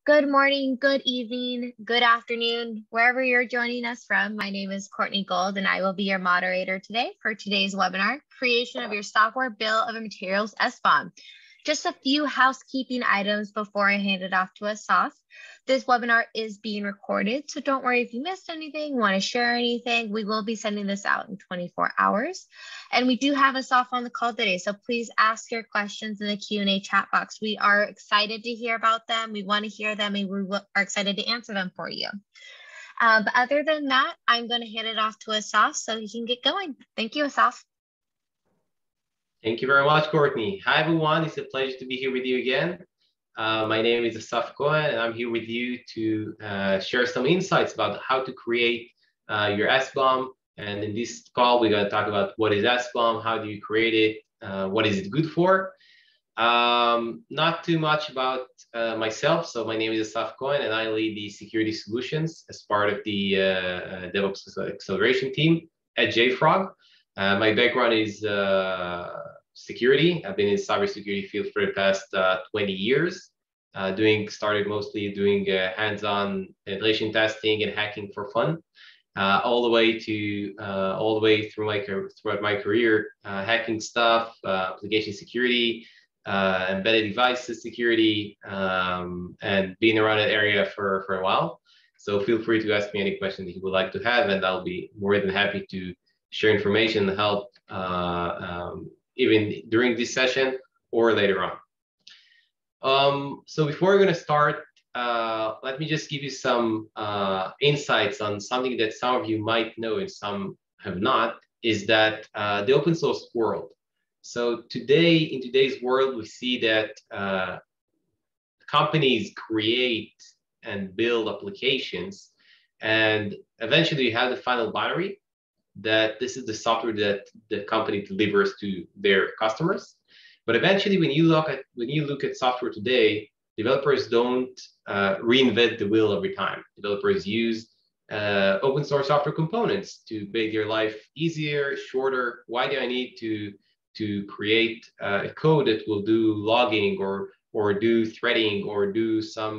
Good morning, good evening, good afternoon, wherever you're joining us from. My name is Courtney Gold, and I will be your moderator today for today's webinar, Creation of Your Software Bill of Materials SBOM. Just a few housekeeping items before I hand it off to Asaf. This webinar is being recorded, so don't worry if you missed anything, want to share anything. We will be sending this out in 24 hours. And we do have Asaf on the call today, so please ask your questions in the Q&A chat box. We are excited to hear about them. We want to hear them, and we are excited to answer them for you. But other than that, I'm going to hand it off to Asaf so he can get going. Thank you, Asaf. Thank you very much, Courtney. Hi, everyone. It's a pleasure to be here with you again. My name is Asaf Cohen, and I'm here with you to share some insights about how to create your SBOM. And in this call, we're going to talk about what is SBOM, how do you create it, what is it good for. Not too much about myself. So my name is Asaf Cohen, and I lead the security solutions as part of the DevOps acceleration team at JFrog. My background is security. I've been in the cybersecurity field for the past 20 years, started mostly doing hands-on penetration testing and hacking for fun, all the way throughout my career, hacking stuff, application security, embedded devices security, and being around that area for a while. So feel free to ask me any questions that you would like to have, and I'll be more than happy to share information and help even during this session or later on. So before we're going to start, let me just give you some insights on something that some of you might know and some have not, is that the open source world. So today, in today's world, we see that companies create and build applications, and eventually you have the final binary that this is the software that the company delivers to their customers. But eventually, when you look at software today, developers don't reinvent the wheel every time. Developers use open source software components to make their life easier, shorter. Why do I need to create a code that will do logging or do threading or do some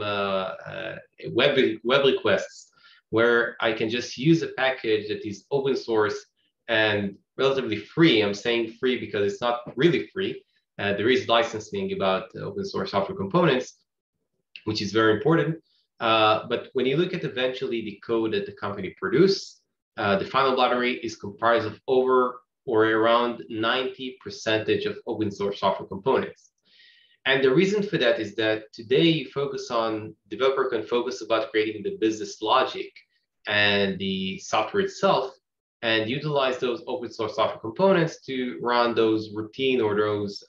web requests, where I can just use a package that is open source and relatively free? I'm saying free because it's not really free. There is licensing about open source software components, which is very important. But when you look at eventually the code that the company produce, the final library is comprised of over or around 90% of open source software components. And the reason for that is that today you developer can focus about creating the business logic and the software itself, and utilize those open source software components to run those routine or those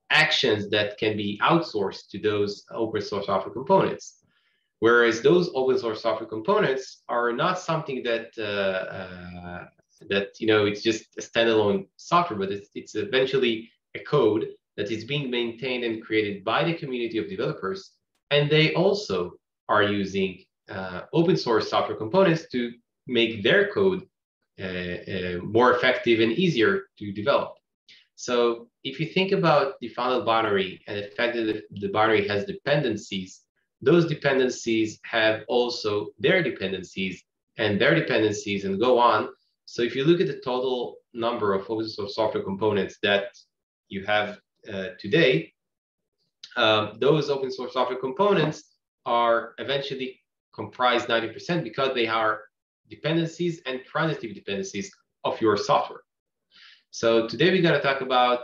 actions that can be outsourced to those open source software components. Whereas those open source software components are not something that it's just a standalone software, but it's eventually a code that is being maintained and created by the community of developers, and they also are using open source software components to make their code more effective and easier to develop. So if you think about the final binary and the fact that the binary has dependencies, those dependencies have also their dependencies and their dependencies, and go on. So if you look at the total number of open source software components that you have today, those open source software components are eventually comprised 90% because they are dependencies and transitive dependencies of your software. So today we're going to talk about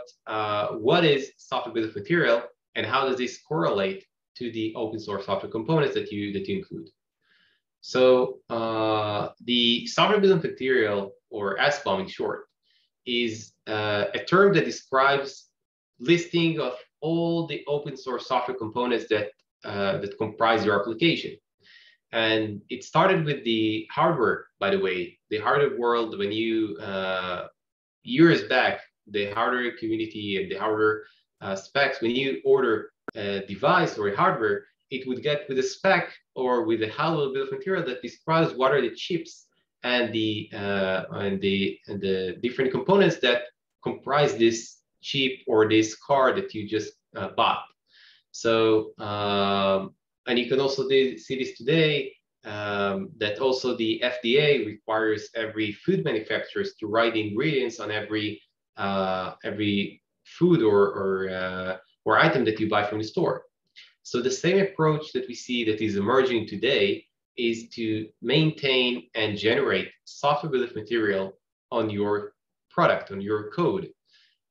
what is software bill of material and how does this correlate to the open source software components that you include. So the software bill of material, or SBOM in short, is a term that describes listing of all the open source software components that comprise your application. And it started with the hardware, by the way. The hardware world, when you, years back, the hardware community and the hardware specs, when you order a device or a hardware, it would get with a spec or with a high-level bill of material that describes what are the chips and the different components that comprise this chip or this card that you just bought. So, and you can also see this today, that also the FDA requires every food manufacturers to write ingredients on every food or item that you buy from the store. So the same approach that we see that is emerging today is to maintain and generate software bill of material on your product, on your code.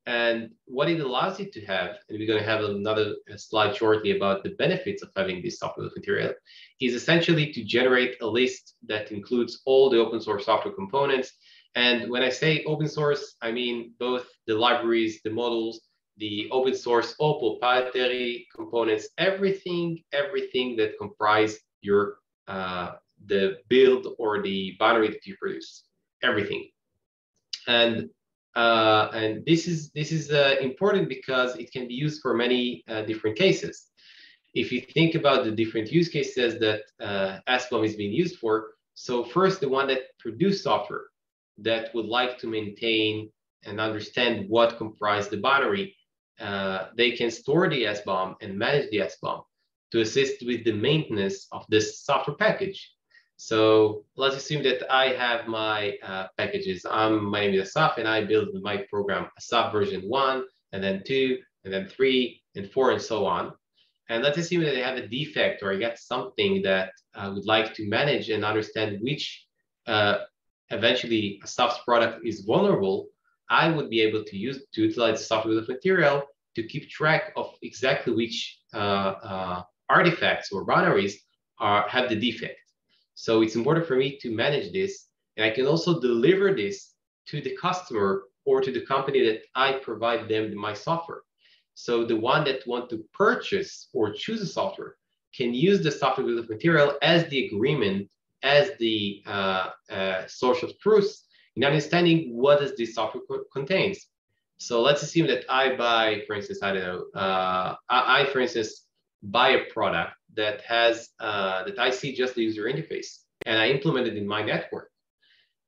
And what it allows you to have, and we're going to have another slide shortly about the benefits of having this software bill of material, is essentially to generate a list that includes all the open source software components. And when I say open source, I mean both the libraries, the models, the open source, all proprietary components, everything that comprise your the build or the binary that you produce, everything. And this is important because it can be used for many different cases. If you think about the different use cases that SBOM is being used for, so first, the one that produce software that would like to maintain and understand what comprise the binary, they can store the SBOM and manage the SBOM to assist with the maintenance of this software package. So let's assume that I have my packages. My name is Asaf, and I build my program Asaf version 1, and then 2, and then 3, and 4, and so on. And let's assume that I have a defect or I get something that I would like to manage and understand which eventually Asaf's product is vulnerable. I would be able to utilize the software bill of material to keep track of exactly which artifacts or binaries have the defect. So it's important for me to manage this, and I can also deliver this to the customer or to the company that I provide them my software. So the one that want to purchase or choose a software can use the software bill of material as the agreement, as the source of truth in understanding what does this software contains. So let's assume that I buy, for instance, I don't know, I for instance, buy a product that has that I see just the user interface and I implement it in my network,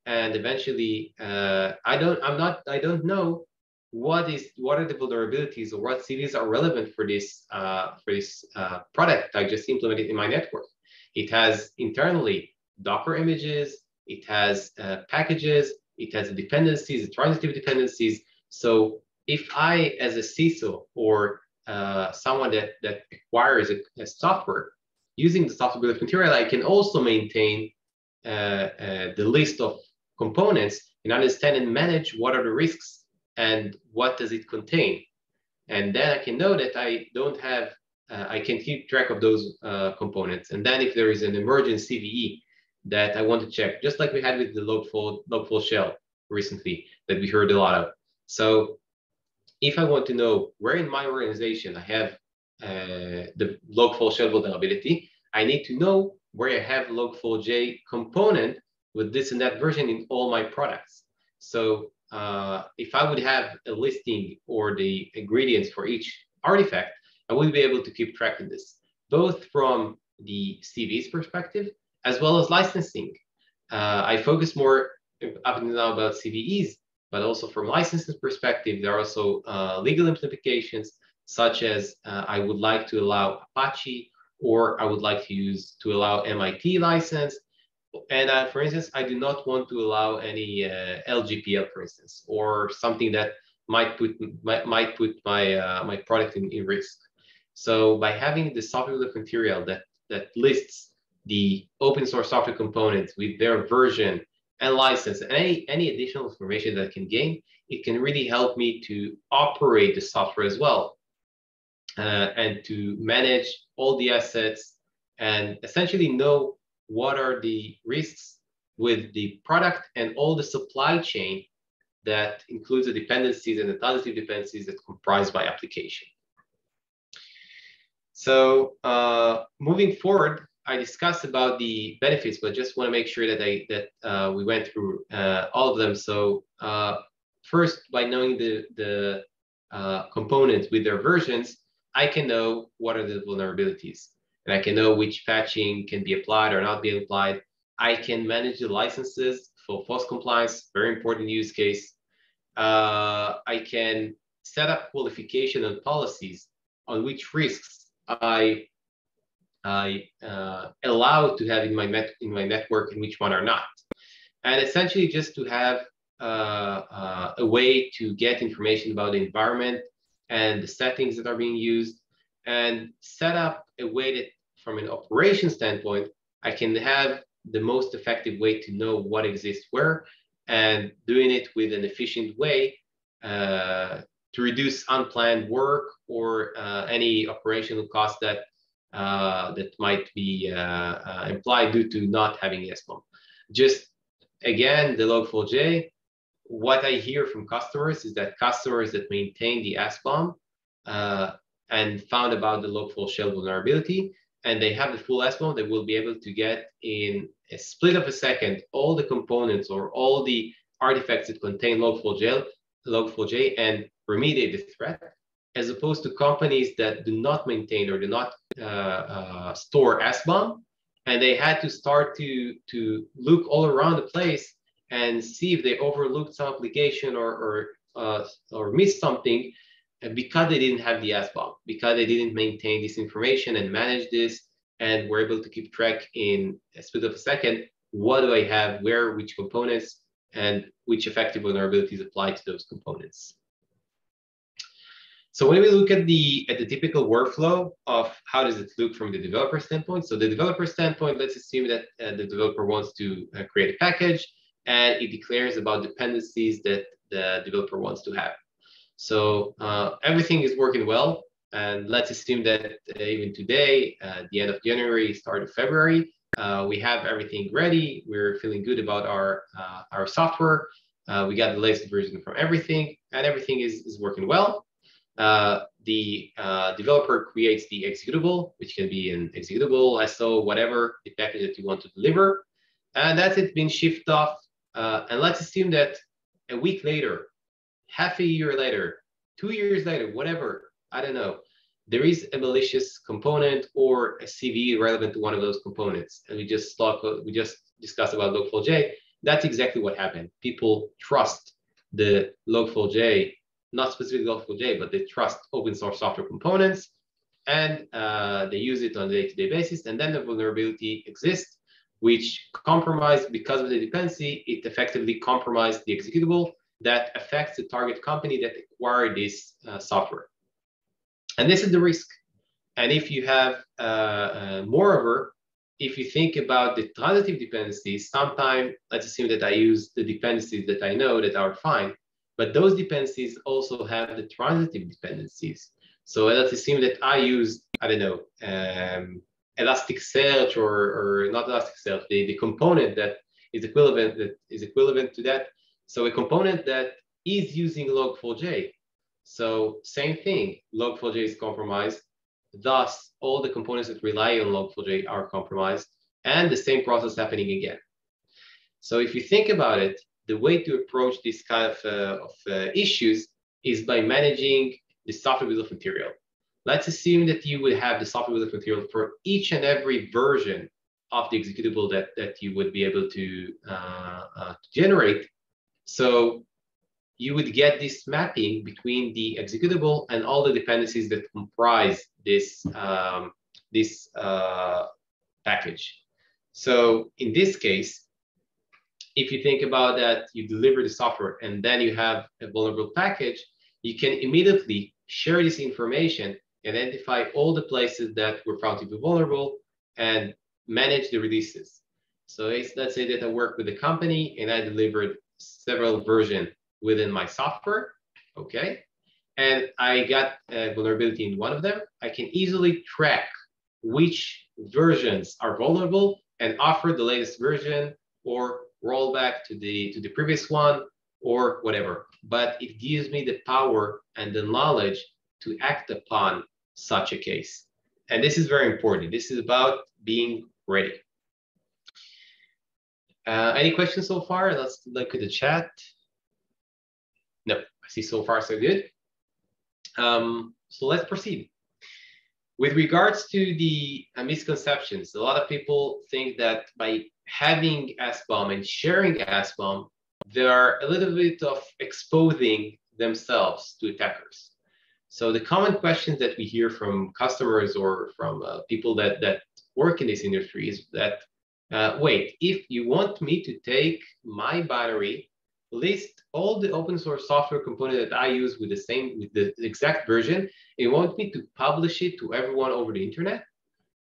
and eventually I don't know what are the vulnerabilities or what CVs are relevant for this product I just implemented in my network. It has internally Docker images, it has packages, it has dependencies, transitive dependencies. So if I, as a CISO or someone that acquires a software, using the software bill of material, I can also maintain the list of components and understand and manage what are the risks and what does it contain. And then I can know that I don't have, I can keep track of those components. And then if there is an emergent CVE that I want to check, just like we had with the logful shell recently that we heard a lot of. So if I want to know where in my organization I have the logful shell vulnerability, I need to know where I have log4j component with this and that version in all my products. So if I would have a listing or the ingredients for each artifact, I would be able to keep track of this, both from the CV's perspective as well as licensing. I focus more up and down about CVEs, but also from licensing perspective, there are also legal implications, such as I would like to allow Apache, or I would like to allow MIT license. And for instance, I do not want to allow any LGPL, for instance, or something that might put my product in risk. So by having the software bill of material that lists the open source software components with their version and license, and any additional information that I can gain, it can really help me to operate the software as well, and to manage all the assets and essentially know what are the risks with the product and all the supply chain that includes the dependencies and the transitive dependencies that comprise my application. So moving forward, I discussed about the benefits, but just want to make sure that we went through all of them. So first, by knowing the components with their versions, I can know what are the vulnerabilities, and I can know which patching can be applied or not be applied. I can manage the licenses for false compliance, very important use case. I can set up qualification and policies on which risks I allow to have in my network and which one are not. And essentially just to have a way to get information about the environment and the settings that are being used, and set up a way that from an operation standpoint, I can have the most effective way to know what exists where, and doing it with an efficient way to reduce unplanned work or any operational costs that might be implied due to not having SBOM. Just again, the Log4j, what I hear from customers is that customers that maintain the SBOM and found about the Log4 shell vulnerability, and they have the full SBOM, they will be able to get in a split of a second all the components or all the artifacts that contain Log4j and remediate the threat, as opposed to companies that do not maintain or do not store SBOM, and they had to start to look all around the place and see if they overlooked some application or missed something, because they didn't have the SBOM, because they didn't maintain this information and manage this, and were able to keep track in a split of a second, what do I have, where, which components, and which effective vulnerabilities apply to those components. So when we look at the typical workflow of how does it look from the developer standpoint, so the developer standpoint, let's assume that the developer wants to create a package, and it declares about dependencies that the developer wants to have. So everything is working well, and let's assume that even today, the end of January, start of February, we have everything ready. We're feeling good about our software. We got the latest version from everything, and everything is working well. The developer creates the executable, which can be an executable, SO, whatever the package that you want to deliver, and that's it been shipped off. And let's assume that a week later, half a year later, 2 years later, whatever, I don't know, there is a malicious component or a CVE relevant to one of those components, and we just discussed about Log4j. That's exactly what happened. People trust the Log4j, not specifically Log4j, but they trust open source software components, and they use it on a day-to-day basis, and then the vulnerability exists, which compromised, because of the dependency, it effectively compromised the executable that affects the target company that acquired this software. And this is the risk. And if you have, moreover, if you think about the transitive dependencies, sometimes, let's assume that I use the dependencies that I know that are fine, but those dependencies also have the transitive dependencies. So let's assume that I use, I don't know, Elasticsearch or not Elasticsearch, the component that is equivalent to that. So a component that is using Log4j. So same thing, Log4j is compromised. Thus, all the components that rely on Log4j are compromised, and the same process happening again. So if you think about it, the way to approach this kind of issues is by managing the software bill of material. Let's assume that you would have the software bill of material for each and every version of the executable that you would be able to generate. So you would get this mapping between the executable and all the dependencies that comprise this package. So in this case, if you think about that, you deliver the software and then you have a vulnerable package, you can immediately share this information, identify all the places that were found to be vulnerable, and manage the releases. So let's say that I work with a company and I delivered several versions within my software, okay? And I got a vulnerability in one of them. I can easily track which versions are vulnerable and offer the latest version or roll back to the previous one or whatever. But it gives me the power and the knowledge to act upon such a case. And this is very important. This is about being ready. Any questions so far? Let's look at the chat. No, I see so far so good. So let's proceed. With regards to the misconceptions, a lot of people think that by having SBOM and sharing SBOM, they are a little bit of exposing themselves to attackers. So the common questions that we hear from customers or from people that work in this industry is that, wait, if you want me to take my binary, list all the open source software component that I use with the exact version, and you want me to publish it to everyone over the internet?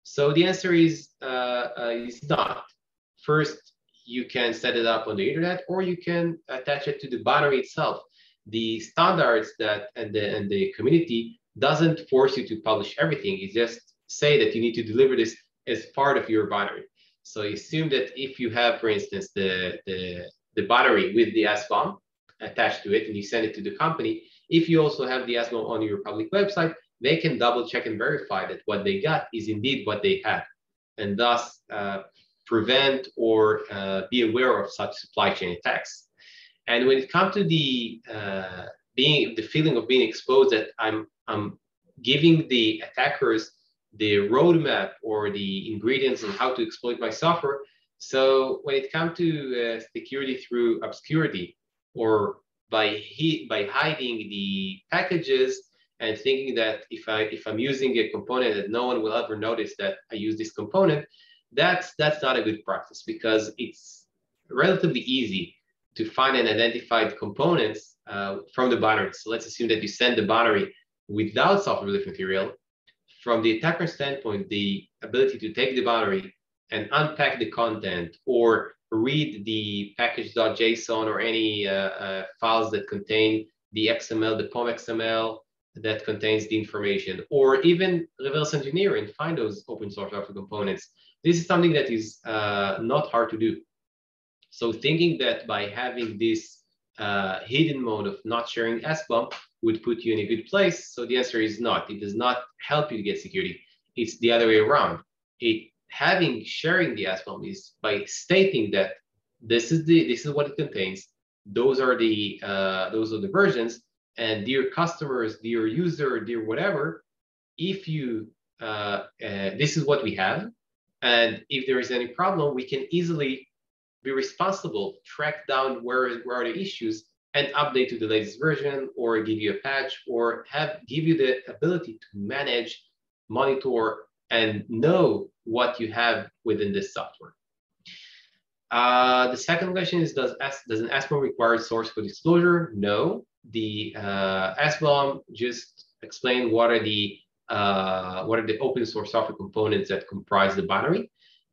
So the answer is not. First, you can set it up on the internet, or you can attach it to the binary itself. The standards and the community doesn't force you to publish everything. It just say that you need to deliver this as part of your binary. So assume that if you have, for instance, the binary with the SBOM attached to it, and you send it to the company, if you also have the SBOM on your public website, they can double check and verify that what they got is indeed what they had, and thus prevent or be aware of such supply chain attacks. And when it comes to the feeling of being exposed, that I'm giving the attackers the roadmap or the ingredients on how to exploit my software. So when it comes to security through obscurity, or by hiding the packages and thinking that if I'm using a component that no one will ever notice that I use this component, that's not a good practice, because it's relatively easy to find and identify components from the binary. So let's assume that you send the binary without software bill of material. From the attacker standpoint, the ability to take the binary and unpack the content, or read the package.json or any files that contain the XML, the POM XML that contains the information, or even reverse engineer and find those open source software components. This is something that is not hard to do. So thinking that by having this hidden mode of not sharing SBOM would put you in a good place. So the answer is not. It does not help you to get security. It's the other way around. Sharing the SBOM is by stating that this is what it contains. Those are the versions. And dear customers, dear user, dear whatever, if you this is what we have, and if there is any problem, we can easily be responsible, track down where are the issues, and update to the latest version, or give you a patch, or give you the ability to manage, monitor, and know what you have within this software. The second question is, does an SBOM require source code disclosure? No. The SBOM just explain what are the open source software components that comprise the binary.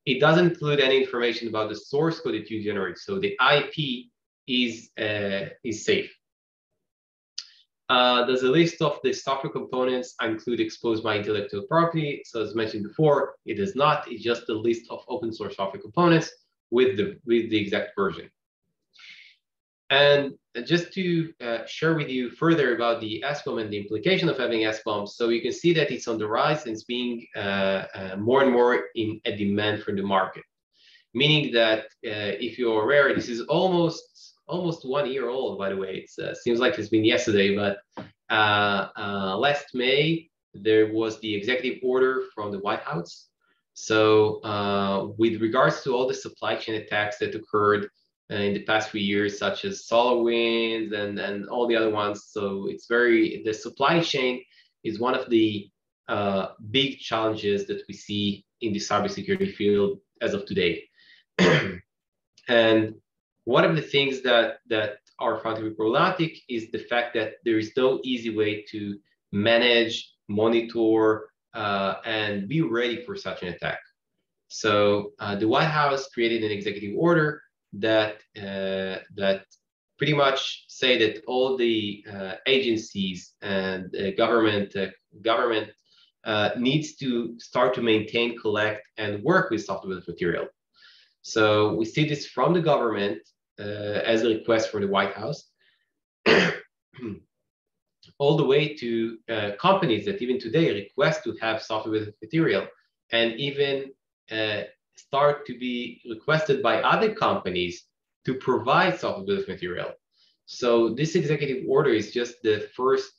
It doesn't include any information about the source code that you generate. So the IP is safe. Does a list of the software components include exposed by intellectual property? So as mentioned before, it does not. It's just a list of open source software components with the exact version. And just to share with you further about the SBOM and the implication of having SBOM, so you can see that it's on the rise and it's being more and more in a demand from the market. Meaning that if you're aware, this is almost 1 year old, by the way. It seems like it's been yesterday, but last May, there was the executive order from the White House. So with regards to all the supply chain attacks that occurred in the past few years, such as SolarWinds and all the other ones. So the supply chain is one of the big challenges that we see in the cybersecurity field as of today. And one of the things that are found to be problematic is the fact that there is no easy way to manage, monitor, and be ready for such an attack. So the White House created an executive order that pretty much say that all the agencies and government needs to start to maintain, collect, and work with software bill of material. So we see this from the government as a request from the White House, all the way to companies that even today request to have software bill of material, and even start to be requested by other companies to provide software bill of material. So this executive order is just the first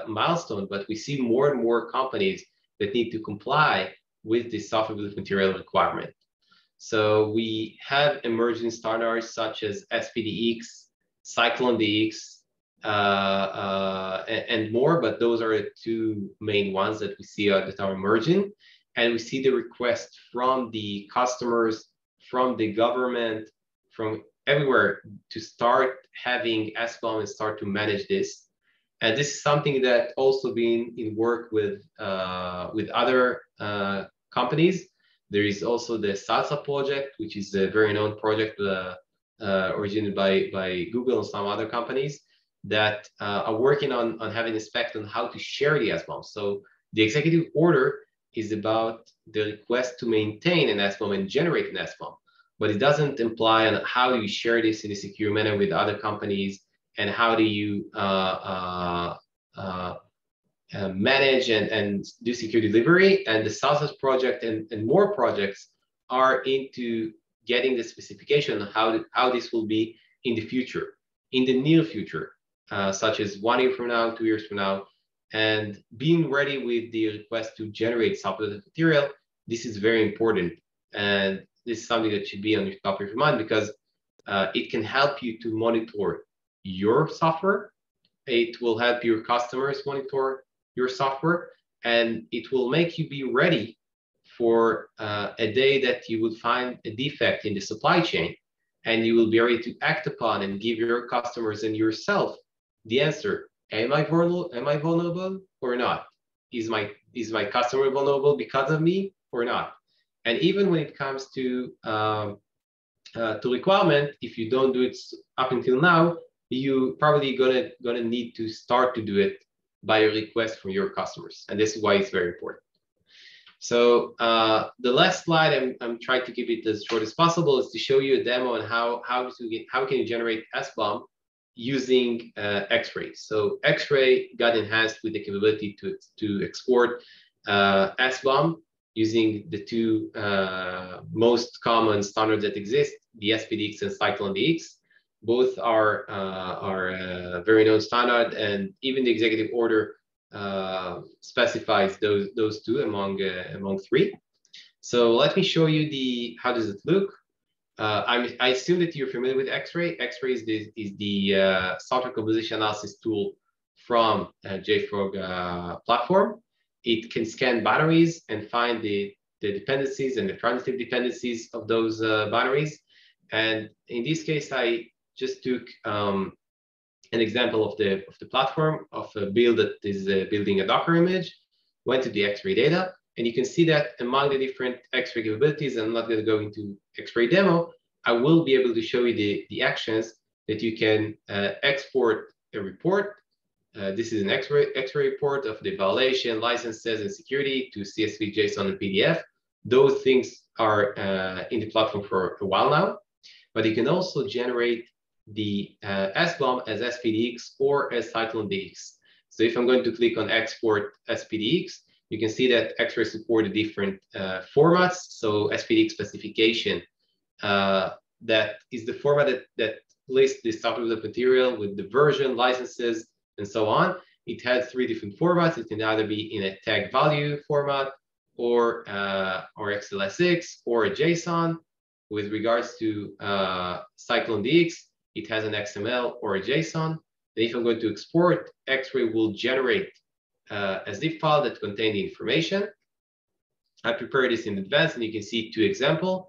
milestone, but we see more and more companies that need to comply with the software bill of material requirement. So we have emerging standards such as SPDX, CycloneDX, and more, but those are the two main ones that we see that are emerging. And we see the request from the customers, from the government, from everywhere to start having SBOM and start to manage this. And this is something that also been in work with other companies. There is also the SALSA project, which is a very known project originated by Google and some other companies that are working on having a spec on how to share the SBOM. So the executive order is about the request to maintain an SBOM and generate an SBOM, but it doesn't imply on how you share this in a secure manner with other companies and how do you manage and do secure delivery. And the SALSA project and more projects are into getting the specification on how this will be in the future, in the near future, such as 1 year from now, 2 years from now, and being ready with the request to generate software material. This is very important. And this is something that should be on your top of your mind because it can help you to monitor your software. It will help your customers monitor your software, and it will make you be ready for a day that you would find a defect in the supply chain, and you will be ready to act upon and give your customers and yourself the answer. Am I vulnerable or not? Is my customer vulnerable because of me or not? And even when it comes to requirement, if you don't do it up until now, you probably gonna need to start to do it by a request from your customers, and this is why it's very important. So the last slide, I'm trying to keep it as short as possible, is to show you a demo on how can you generate SBOM using X-ray. So X-ray got enhanced with the capability to export SBOM using the two most common standards that exist, the SPDX and CycloneDX. Both are very known standard, and even the executive order specifies those two among three. So let me show you how does it look. I assume that you're familiar with X-ray. X-ray is the software composition analysis tool from JFrog Platform. It can scan binaries and find the dependencies and the transitive dependencies of those binaries. And in this case, I just took an example of the platform of a build that is building a Docker image, went to the X-ray data, and you can see that among the different X-ray capabilities, I'm not going to go into X-ray demo, I will be able to show you the actions that you can export a report. This is an X-ray report of the violation, licenses, and security to CSV, JSON, and PDF. Those things are in the platform for a while now, but you can also generate the SBOM as SPDX or as CycloneDX. So if I'm going to click on export SPDX, you can see that X-ray support the different formats. So SPDX specification, that is the format that lists the software material with the version, licenses, and so on. It has 3 different formats. It can either be in a tag value format or XLSX or a JSON. With regards to CycloneDX, it has an XML or a JSON. Then if I'm going to export, X-ray will generate a zip file that contains the information. I prepared this in advance, and you can see 2 examples.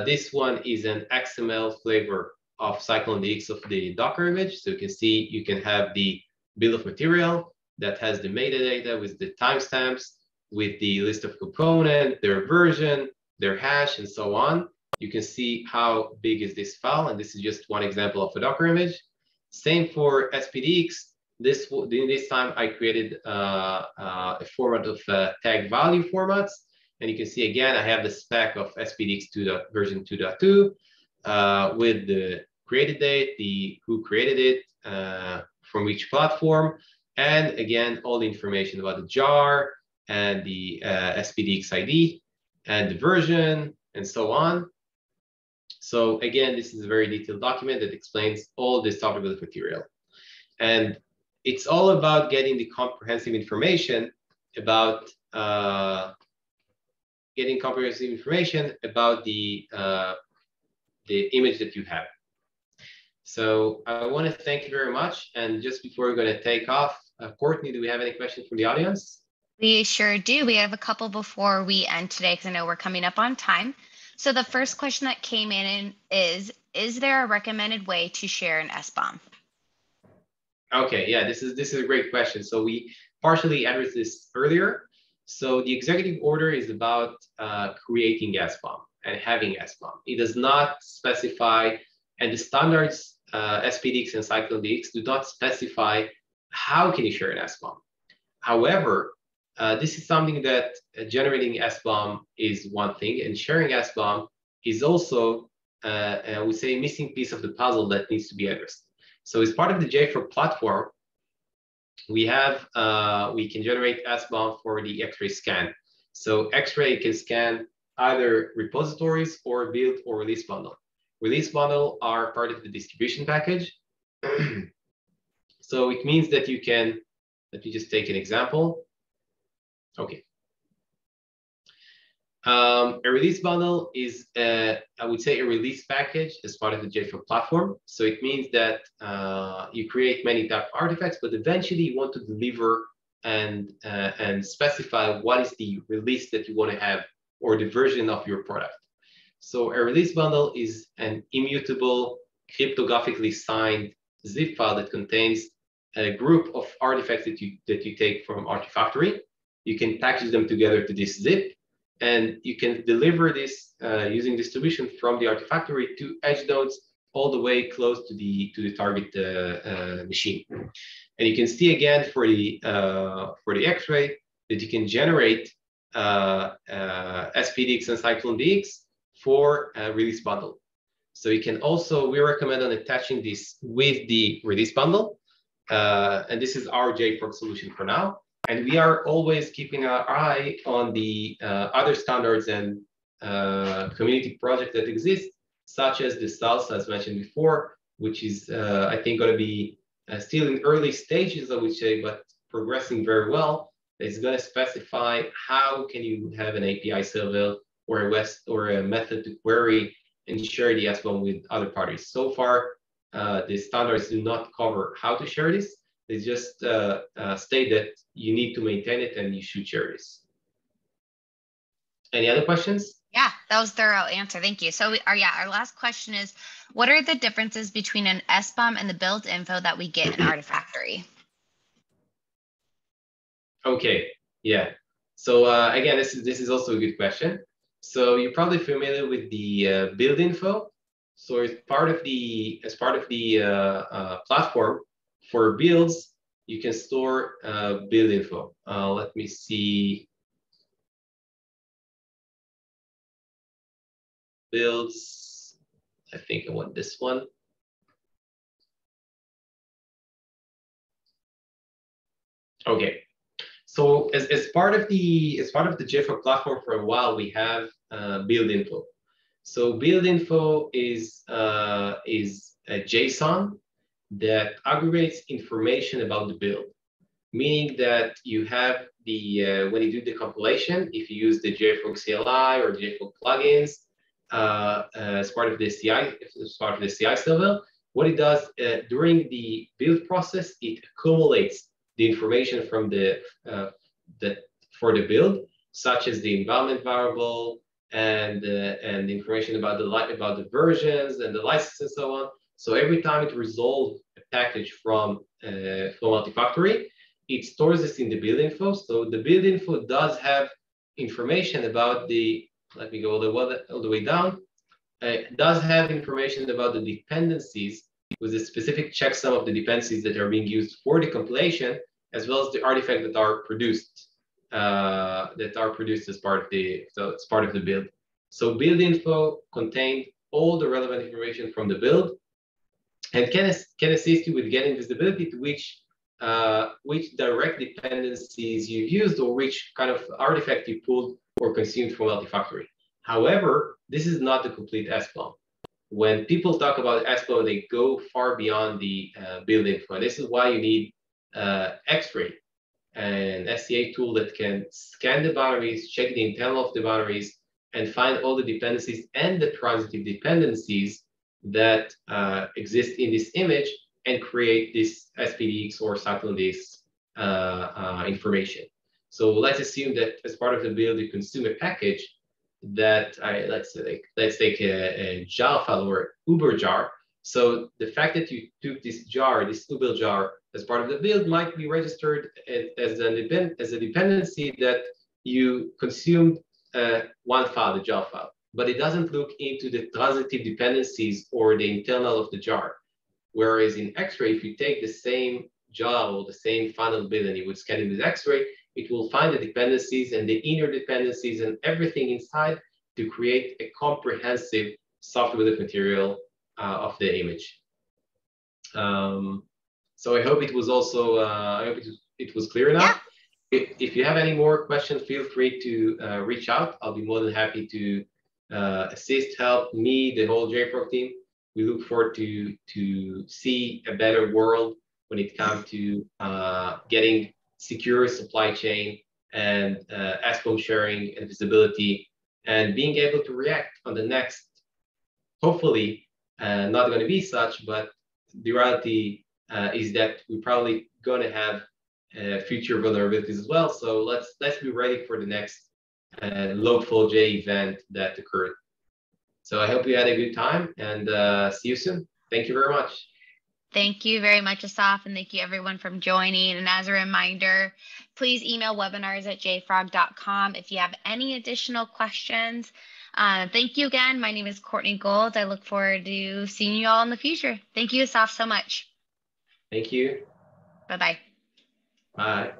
This one is an XML flavor of CycloneDX of the Docker image. So you can see you can have the bill of material that has the metadata with the timestamps, with the list of components, their version, their hash, and so on. You can see how big is this file, and this is just one example of a Docker image. Same for SPDX. This time I created a format of tag value formats, and you can see again I have the spec of SPDX version 2.2 with the created date, the who created it, from which platform, and again all the information about the jar and the SPDX ID and the version and so on. So again, this is a very detailed document that explains all this software bill of material. And it's all about getting the comprehensive information about the image that you have. So I want to thank you very much. And just before we're going to take off, Courtney, do we have any questions from the audience? We sure do. We have a couple before we end today because I know we're coming up on time. So the first question that came in is there a recommended way to share an SBOM? Okay, yeah, this is a great question. So we partially addressed this earlier. So the executive order is about creating SBOM and having SBOM. It does not specify, and the standards SPDX and CycloneDX do not specify how can you share an SBOM. However, this is something that generating SBOM is one thing, and sharing SBOM is also, I would say, a missing piece of the puzzle that needs to be addressed. So as part of the JFrog platform, we can generate SBOM for the X-ray scan. So X-ray can scan either repositories or build or release bundle. Release bundle are part of the distribution package. So it means that you can, let me just take an example. Okay. A release bundle is, I would say, a release package as part of the JFrog platform. So it means that you create many type of artifacts, but eventually you want to deliver and specify what is the release that you want to have or the version of your product. So a release bundle is an immutable, cryptographically signed zip file that contains a group of artifacts that you take from Artifactory. You can package them together to this zip, and you can deliver this using distribution from the Artifactory to edge nodes all the way close to the target machine. And you can see again for the X-ray that you can generate SPDX and CycloneDX for a release bundle. So you can also, we recommend on attaching this with the release bundle. And this is our JFrog solution for now. And we are always keeping our eye on the other standards and community projects that exist, such as the SDLC, as mentioned before, which is, I think, going to be still in early stages, I would say, but progressing very well. It's going to specify how can you have an API server or a method to query and share the SBOM with other parties. So far, the standards do not cover how to share this. They just state that you need to maintain it and you should share this. Any other questions? Yeah, that was a thorough answer. Thank you. So our last question is, what are the differences between an SBOM and the build info that we get in Artifactory? Okay, yeah. So again, this is also a good question. So you're probably familiar with the build info. So as part of the platform for builds, you can store build info. Let me see. Builds. I think I want this one. Okay. So as part of the JFrog platform for a while, we have build info. So build info is a JSON that aggregates information about the build, meaning that you have the when you do the compilation, if you use the JFrog CLI or JFrog plugins as part of the CI server, what it does during the build process, it accumulates the information from for the build, such as the environment variable and the information about the versions and the license and so on. So every time it resolves a package from Artifactory, it stores this in the build info. So the build info does have information about the, let me go all the way down. It does have information about the dependencies with a specific checksum of the dependencies that are being used for the compilation, as well as the artifacts that are produced as part of the build. So build info contained all the relevant information from the build and can assist you with getting visibility to which direct dependencies you used or which kind of artifact you pulled or consumed from Artifactory. However, this is not the complete SBOM. When people talk about SBOM, they go far beyond the build info. And this is why you need X-ray, an SCA tool that can scan the boundaries, check the internal of the boundaries, and find all the dependencies and the transitive dependencies that exist in this image and create this SPDX or cyclone-based information. So let's assume that as part of the build, you consume a package that let's take a jar file or Uber jar. So the fact that you took this jar, this Uber jar, as part of the build might be registered as a dependency that you consumed one file, the jar file, but it doesn't look into the transitive dependencies or the internal of the jar. Whereas in X-ray, if you take the same jar or the same final build and you would scan it with X-ray, it will find the dependencies and the inner dependencies and everything inside to create a comprehensive software bill of material of the image. So I hope it was also, I hope it was clear enough. Yeah. If you have any more questions, feel free to reach out. I'll be more than happy to assist, help me, the whole JFrog team. We look forward to see a better world when it comes to getting secure supply chain and SBOM sharing and visibility, and being able to react on the next, hopefully not going to be such, but the reality is that we're probably going to have future vulnerabilities as well. So let's be ready for the next Log4j event that occurred. So I hope you had a good time, and see you soon. Thank you very much. Thank you very much, Asaf, and thank you everyone for joining. And as a reminder, please email webinars@jfrog.com if you have any additional questions. Thank you again. My name is Courtney Gold. I look forward to seeing you all in the future. Thank you, Asaf, so much. Thank you. Bye-bye. Bye.